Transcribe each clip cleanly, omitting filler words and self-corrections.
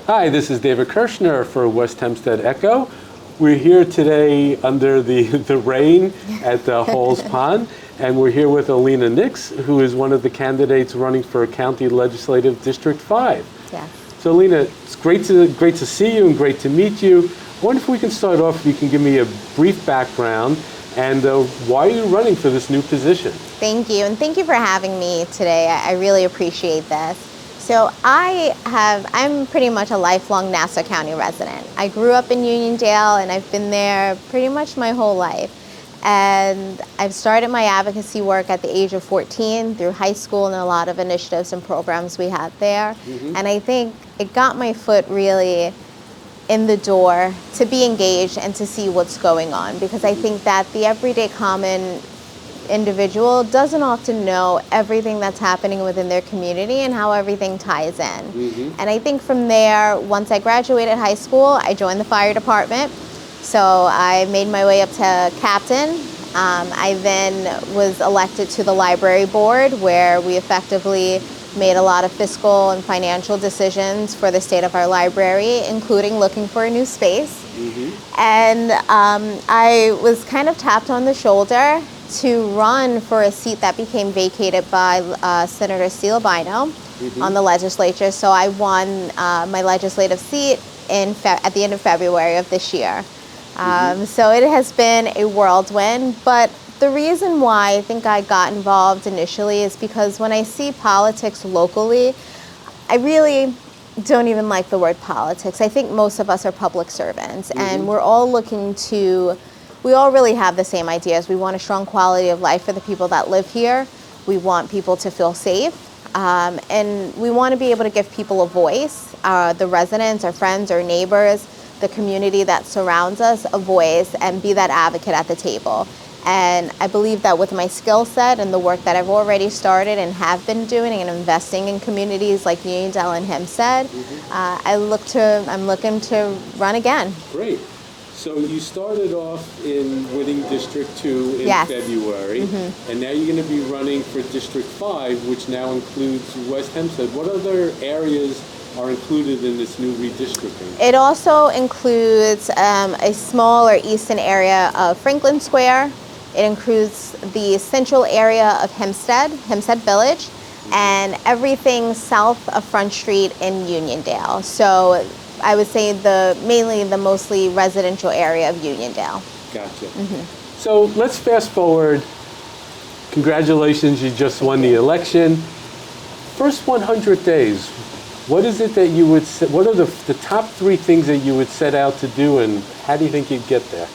Hi, this is David Kirshner for West Hempstead Echo. We're here today under the rain at Halls Pond, and we're here with Olena Nicks, who is one of the candidates running for County Legislative District 5. Yeah. So Olena, it's great to see you and great to meet you. I wonder if we can start off, if you can give me a brief background and why are you running for this new position? Thank you, and thank you for having me today. I really appreciate this. So I'm pretty much a lifelong Nassau County resident. I grew up in Uniondale and I've been there pretty much my whole life. And I've started my advocacy work at the age of 14 through high school and a lot of initiatives and programs we had there. Mm-hmm. And I think it got my foot really in the door to be engaged and to see what's going on, because I think that the everyday common individual doesn't often know everything that's happening within their community and how everything ties in. Mm-hmm. And I think from there, once I graduated high school, I joined the fire department. So I made my way up to captain. I then was elected to the library board, where we effectively made a lot of fiscal and financial decisions for the state of our library, including looking for a new space. Mm-hmm. And I was kind of tapped on the shoulder to run for a seat that became vacated by Senator Steele Bino on the legislature. So I won my legislative seat at the end of February of this year. So it has been a whirlwind, but the reason why I think I got involved initially is because when I see politics locally, I really don't even like the word politics. I think most of us are public servants, and we're all we all really have the same ideas. We want a strong quality of life for the people that live here. We want people to feel safe, and we want to be able to give people a voice, the residents, our friends, our neighbors, the community that surrounds us, a voice, and be that advocate at the table. And I believe that with my skill set and the work that I've already started and have been doing and investing in communities like Uniondale and Hempstead, I'm looking to run again. Great. So you started off in winning District 2 in February, and now you're going to be running for District 5, which now includes West Hempstead. What other areas are included in this new redistricting? It also includes a smaller eastern area of Franklin Square. It includes the central area of Hempstead Village, and everything south of Front Street in Uniondale. So I would say mainly the mostly residential area of Uniondale. Gotcha. So let's fast forward. Congratulations, you just won the election. First 100 days, what is it that you would say, what are the top 3 things that you would set out to do, and how do you think you'd get there?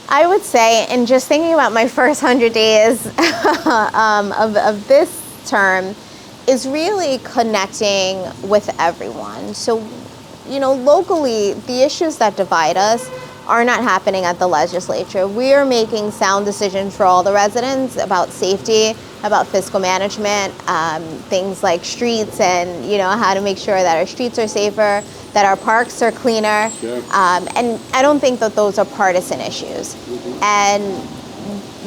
I would say, and just thinking about my first 100 days of this term, is really connecting with everyone. So, locally, the issues that divide us are not happening at the legislature. We are making sound decisions for all the residents about safety, about fiscal management, things like streets and, how to make sure that our streets are safer, that our parks are cleaner. Sure. And I don't think that those are partisan issues. And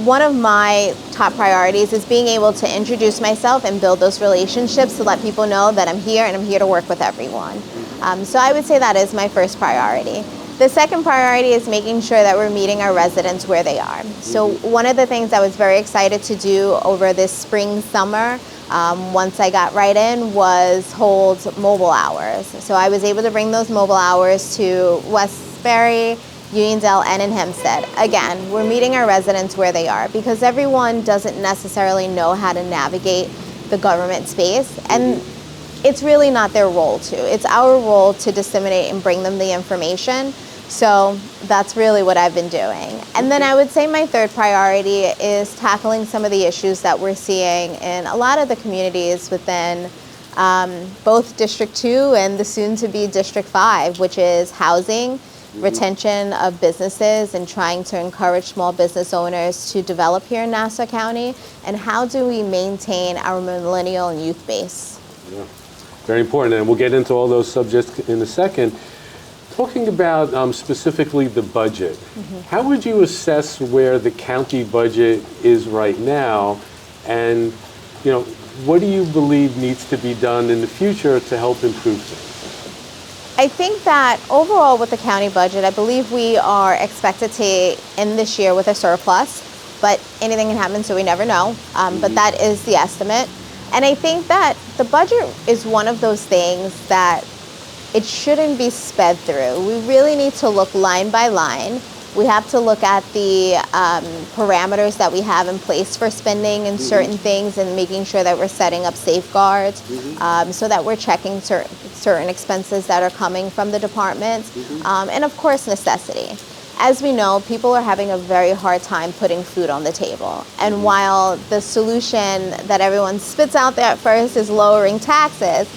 one of my top priorities is being able to introduce myself and build those relationships to let people know that I'm here and I'm here to work with everyone. So I would say that is my first priority. The second priority is making sure that we're meeting our residents where they are. So one of the things I was very excited to do over this spring, summer, once I got right in, was hold mobile hours. So I was able to bring those mobile hours to Westbury, Uniondale, and in Hempstead. Again, we're meeting our residents where they are, because everyone doesn't necessarily know how to navigate the government space, and it's really not their role to. It's our role to disseminate and bring them the information. So that's really what I've been doing. And then I would say my third priority is tackling some of the issues that we're seeing in a lot of the communities within both District 2 and the soon-to-be District 5, which is housing, retention of businesses, and trying to encourage small business owners to develop here in Nassau County, and how do we maintain our millennial and youth base. Yeah, very important, and we'll get into all those subjects in a second. Talking about specifically the budget, how would you assess where the county budget is right now, and what do you believe needs to be done in the future to help improve things? I think that overall with the county budget, I believe we are expected to end this year with a surplus, but anything can happen, so we never know. But that is the estimate. And I think that the budget is one of those things that it shouldn't be sped through. We really need to look line by line. We have to look at the parameters that we have in place for spending and certain things, and making sure that we're setting up safeguards so that we're checking certain expenses that are coming from the departments. And of course, necessity. As we know, people are having a very hard time putting food on the table. And while the solution that everyone spits out there at first is lowering taxes,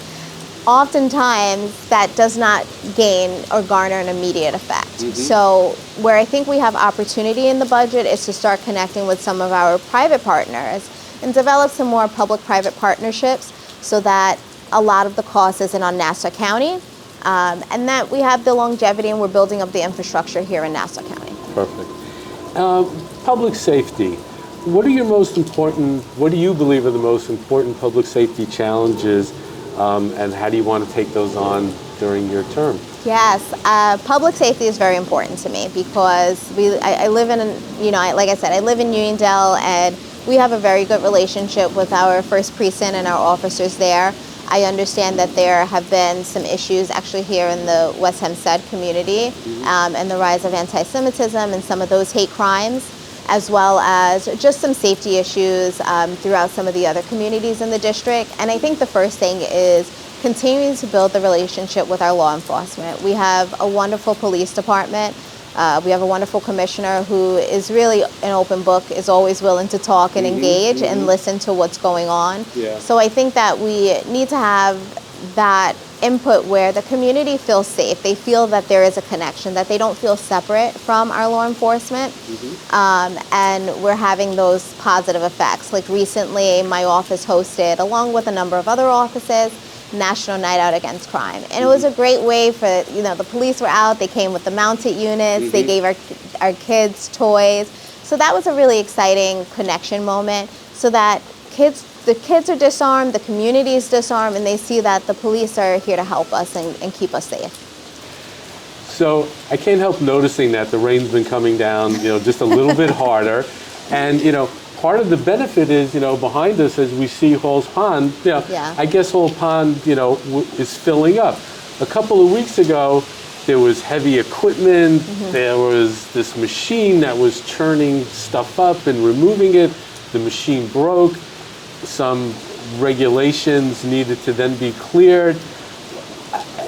oftentimes that does not gain or garner an immediate effect. So where I think we have opportunity in the budget is to start connecting with some of our private partners and develop some more public-private partnerships so that a lot of the cost isn't on Nassau County, and that we have the longevity and we're building up the infrastructure here in Nassau County. Perfect. Public safety. What do you believe are the most important public safety challenges, and how do you want to take those on during your term? Yes, public safety is very important to me because I live in, like I said, I live in Uniondale, and we have a very good relationship with our first precinct and our officers there. I understand that there have been some issues actually here in the West Hempstead community, and the rise of anti-Semitism and some of those hate crimes, as well as just some safety issues throughout some of the other communities in the district. And I think the first thing is continuing to build the relationship with our law enforcement. We have a wonderful police department. We have a wonderful commissioner who is really an open book, is always willing to talk and engage and listen to what's going on. So I think that we need to have that input where the community feels safe. They feel that there is a connection, that they don't feel separate from our law enforcement. And we're having those positive effects. Like recently, my office hosted, along with a number of other offices, National Night Out Against Crime. And it was a great way for, the police were out, they came with the mounted units, they gave our kids toys. So that was a really exciting connection moment, so that the kids are disarmed, the community is disarmed, and they see that the police are here to help us and keep us safe. So I can't help noticing that the rain's been coming down, just a little bit harder. And, part of the benefit is, behind us as we see Halls Pond, I guess Halls Pond, is filling up. A couple of weeks ago, there was heavy equipment, there was this machine that was churning stuff up and removing it. The machine broke. Some regulations needed to then be cleared.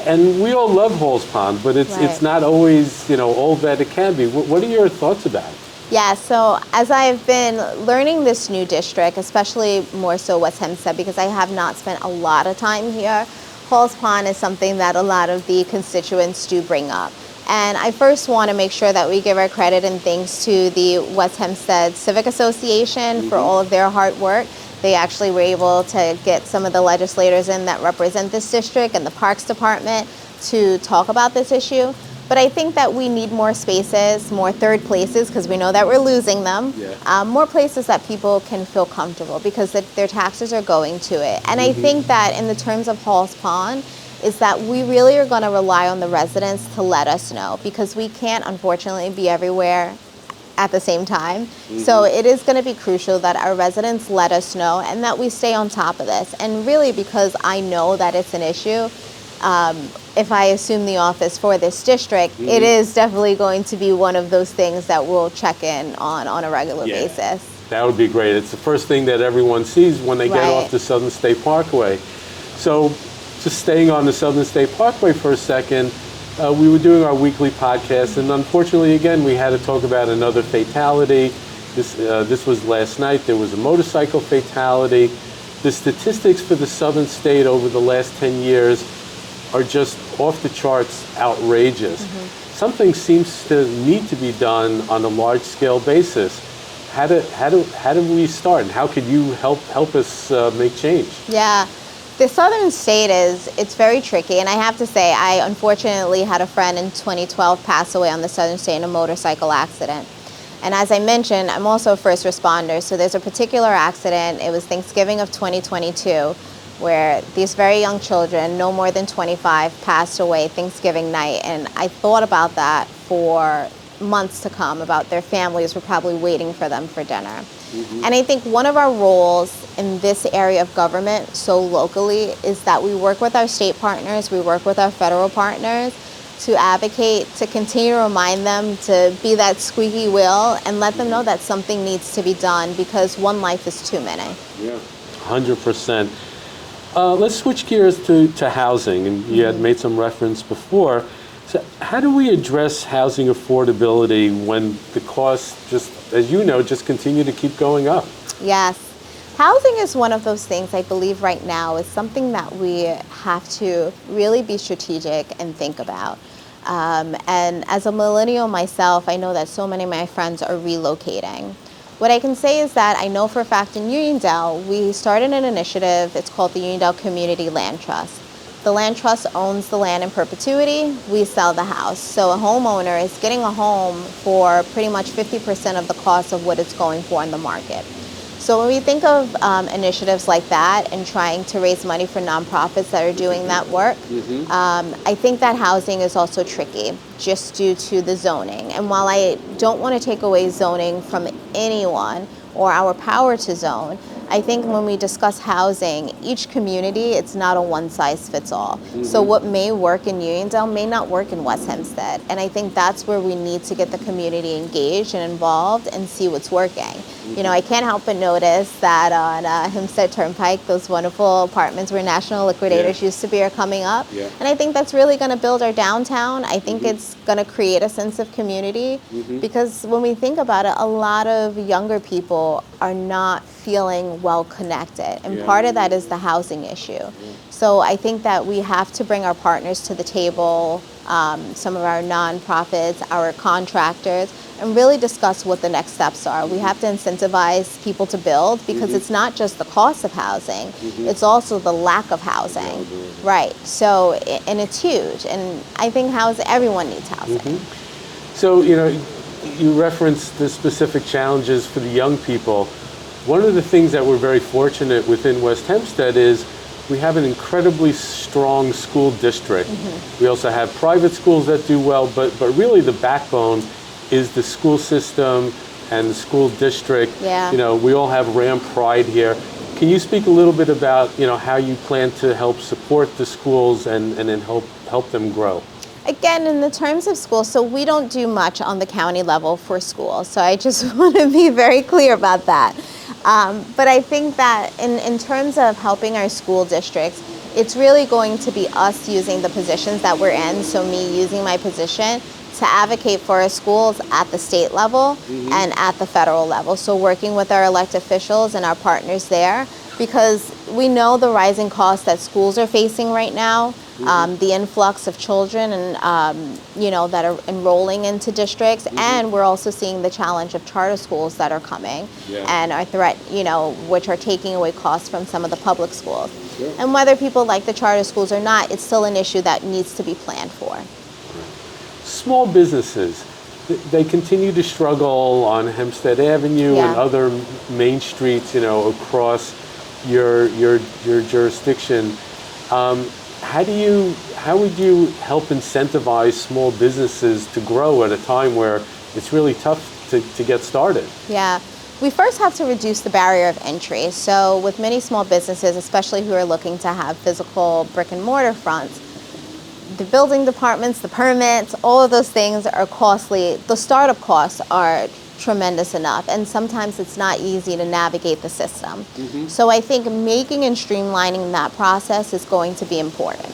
And we all love Halls Pond, but it's not always, all that it can be. What are your thoughts about it? Yeah, so as I've been learning this new district, especially more so West Hempstead, because I have not spent a lot of time here, Halls Pond is something that a lot of the constituents do bring up. And I first want to make sure that we give our credit and thanks to the West Hempstead Civic Association for all of their hard work. They actually were able to get some of the legislators in that represent this district and the Parks Department to talk about this issue. But I think that we need more spaces, more third places, because we know that we're losing them. More places that people can feel comfortable because their taxes are going to it. And I think that in the terms of Halls Pond, is that we really are going to rely on the residents to let us know, because we can't, unfortunately, be everywhere at the same time. So it is going to be crucial that our residents let us know and that we stay on top of this. And really, because I know that it's an issue, if I assume the office for this district, it is definitely going to be one of those things that we'll check in on a regular basis. That would be great. It's the first thing that everyone sees when they get off the Southern State Parkway. So just staying on the Southern State Parkway for a second, we were doing our weekly podcast, and unfortunately, again, we had to talk about another fatality. This was last night. There was a motorcycle fatality. The statistics for the Southern State over the last 10 years are just off the charts outrageous. Something seems to need to be done on a large-scale basis. How do we start, and how could you help us make change? Yeah. The Southern State it's very tricky, and I have to say, I unfortunately had a friend in 2012 pass away on the Southern State in a motorcycle accident. And as I mentioned, I'm also a first responder, so there's a particular accident. It was Thanksgiving of 2022, where these very young children, no more than 25, passed away Thanksgiving night. And I thought about that for months to come, about their families were probably waiting for them for dinner. And I think one of our roles in this area of government, so locally, is that we work with our state partners, we work with our federal partners to advocate, to continue to remind them to be that squeaky wheel and let them know that something needs to be done, because one life is too many. Yeah, 100%. Let's switch gears to housing, and you had made some reference before. So how do we address housing affordability when the costs, just as you know, just continue to keep going up? Yes. Housing is one of those things, I believe right now, is something that we have to really be strategic and think about. And as a millennial myself, I know that so many of my friends are relocating. What I can say is that I know for a fact in Uniondale, we started an initiative, it's called the Uniondale Community Land Trust. The land trust owns the land in perpetuity, we sell the house. So a homeowner is getting a home for pretty much 50% of the cost of what it's going for in the market. So when we think of initiatives like that and trying to raise money for nonprofits that are doing that work, I think that housing is also tricky just due to the zoning. And while I don't want to take away zoning from anyone or our power to zone, I think when we discuss housing, each community, it's not a one-size-fits-all. So what may work in Uniondale may not work in West Hempstead. And I think that's where we need to get the community engaged and involved and see what's working. You know, I can't help but notice that on Hempstead Turnpike, those wonderful apartments where national liquidators used to be are coming up. And I think that's really going to build our downtown. I think it's going to create a sense of community because when we think about it, a lot of younger people are not feeling well connected, and part of that is the housing issue. So I think that we have to bring our partners to the table, some of our nonprofits, our contractors, and really discuss what the next steps are. We have to incentivize people to build because it's not just the cost of housing, it's also the lack of housing. Right, so, and it's huge, and I think everyone needs housing. So, you know, you referenced the specific challenges for the young people. One of the things that we're very fortunate within West Hempstead is we have an incredibly strong school district. We also have private schools that do well, but really the backbone is the school system and the school district. You know, we all have Ram pride here. Can you speak a little bit about, you know, how you plan to help support the schools and then help them grow? Again, in the terms of schools, so we don't do much on the county level for schools. So I just want to be very clear about that. But I think that in terms of helping our school districts, it's really going to be us using the positions that we're in, so me using my position to advocate for our schools at the state level and at the federal level. So working with our elected officials and our partners there, because we know the rising costs that schools are facing right now, the influx of children and you know, that are enrolling into districts, and we're also seeing the challenge of charter schools that are coming and are you know, which are taking away costs from some of the public schools. And whether people like the charter schools or not, it's still an issue that needs to be planned for. Small businesses, they continue to struggle on Hempstead Avenue and other main streets, you know, across your jurisdiction. How would you help incentivize small businesses to grow at a time where it's really tough to get started? Yeah, we first have to reduce the barrier of entry. So with many small businesses, especially who are looking to have physical brick and mortar fronts, the building departments, the permits, all of those things are costly. The startup costs are tremendous enough, and sometimes it's not easy to navigate the system. So I think making and streamlining that process is going to be important.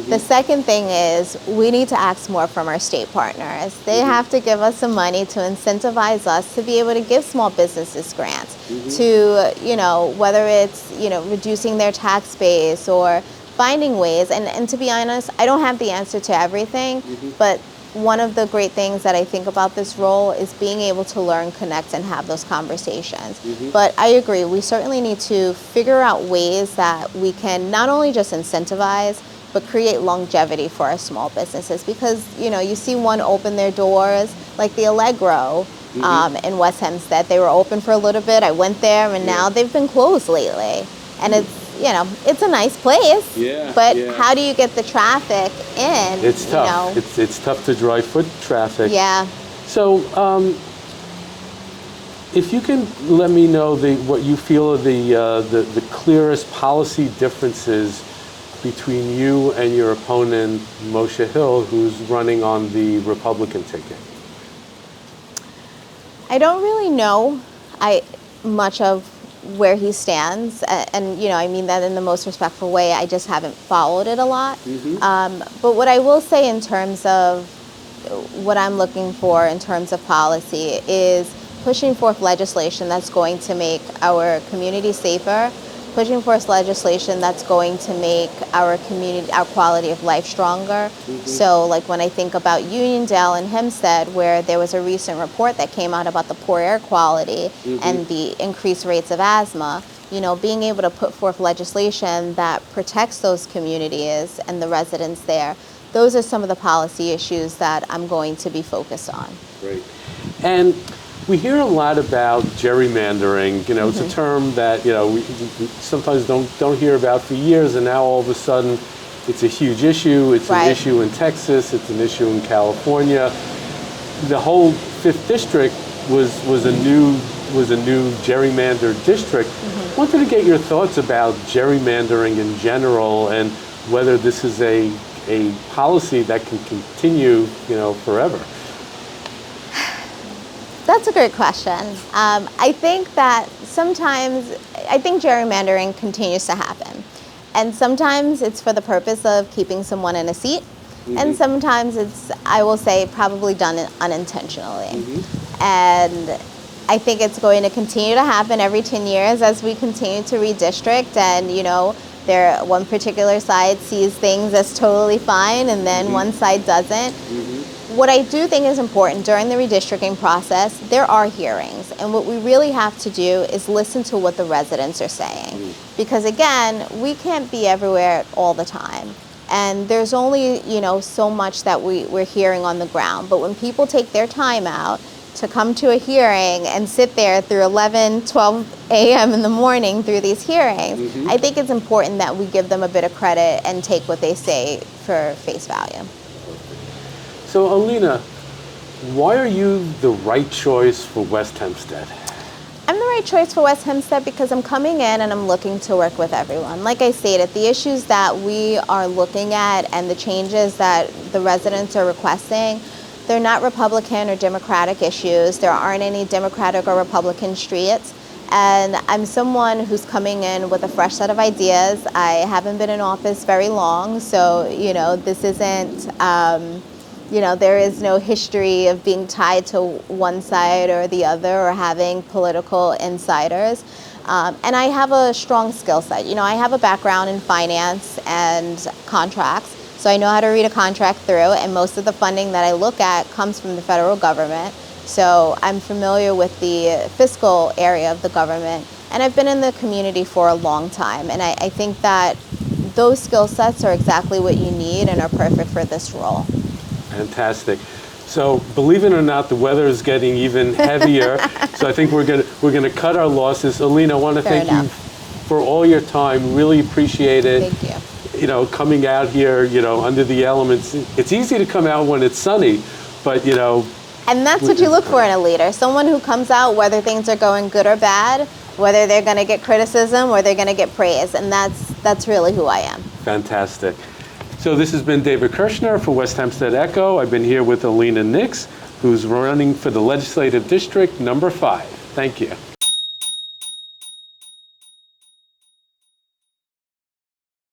The second thing is we need to ask more from our state partners. They have to give us some money to incentivize us to be able to give small businesses grants to, you know, whether it's, you know, reducing their tax base or finding ways. And to be honest, I don't have the answer to everything, but one of the great things that I think about this role is being able to learn, connect, and have those conversations. But I agree, we certainly need to figure out ways that we can not only just incentivize, but create longevity for our small businesses. Because, you know, you see one open their doors, like the Allegro in West Hempstead. They were open for a little bit, I went there, and now they've been closed lately. And it's, it's a nice place. Yeah, But yeah. how do you get the traffic in? It's tough. You know? It's tough to drive foot traffic. Yeah. So, if you can let me know what you feel are the clearest policy differences between you and your opponent, Moshe Hill, who's running on the Republican ticket. I don't really know much of where he stands, and I mean that in the most respectful way. I just haven't followed it a lot. But what I will say in terms of what I'm looking for in terms of policy is pushing forth legislation that's going to make our community safer, pushing forth legislation that's going to make our community, our quality of life stronger. So like when I think about Uniondale and Hempstead, where there was a recent report that came out about the poor air quality and the increased rates of asthma, being able to put forth legislation that protects those communities and the residents there, those are some of the policy issues that I'm going to be focused on. Great. And we hear a lot about gerrymandering. It's a term that we sometimes don't hear about for years, and now all of a sudden, it's a huge issue. It's an issue in Texas. It's an issue in California. The whole 5th district was a new gerrymandered district. Wanted to get your thoughts about gerrymandering in general, and whether this is a policy that can continue, forever. That's a great question. I think that I think gerrymandering continues to happen. And sometimes it's for the purpose of keeping someone in a seat. And sometimes it's, I will say, probably done unintentionally. And I think it's going to continue to happen every 10 years as we continue to redistrict. And, one particular side sees things as totally fine, and then one side doesn't. What I do think is important during the redistricting process, there are hearings, and what we really have to do is listen to what the residents are saying. Because again, we can't be everywhere all the time. And there's only, so much that we're hearing on the ground. But when people take their time out to come to a hearing and sit there through 11, 12 a.m. in the morning through these hearings, I think it's important that we give them a bit of credit and take what they say for face value. So, Olena, why are you the right choice for West Hempstead? I'm the right choice for West Hempstead because I'm coming in and I'm looking to work with everyone. Like I stated, the issues that we are looking at and the changes that the residents are requesting, they're not Republican or Democratic issues. There aren't any Democratic or Republican streets. And I'm someone who's coming in with a fresh set of ideas. I haven't been in office very long, so, this isn't... there is no history of being tied to one side or the other or having political insiders. And I have a strong skill set. I have a background in finance and contracts, so I know how to read a contract through, and most of the funding that I look at comes from the federal government. So I'm familiar with the fiscal area of the government, and I've been in the community for a long time. And I think that those skill sets are exactly what you need and are perfect for this role. Fantastic. So, believe it or not, the weather is getting even heavier. So I think we're gonna cut our losses. Olena, I want to thank you for all your time. Really appreciate it. Thank you. Coming out here, under the elements. It's easy to come out when it's sunny, but And that's what you look for in a leader. Someone who comes out whether things are going good or bad, whether they're going to get criticism or they're going to get praise, and that's really who I am. Fantastic. So this has been David Kirshner for West Hempstead Echo. I've been here with Olena Nicks, who's running for the Legislative District number 5. Thank you.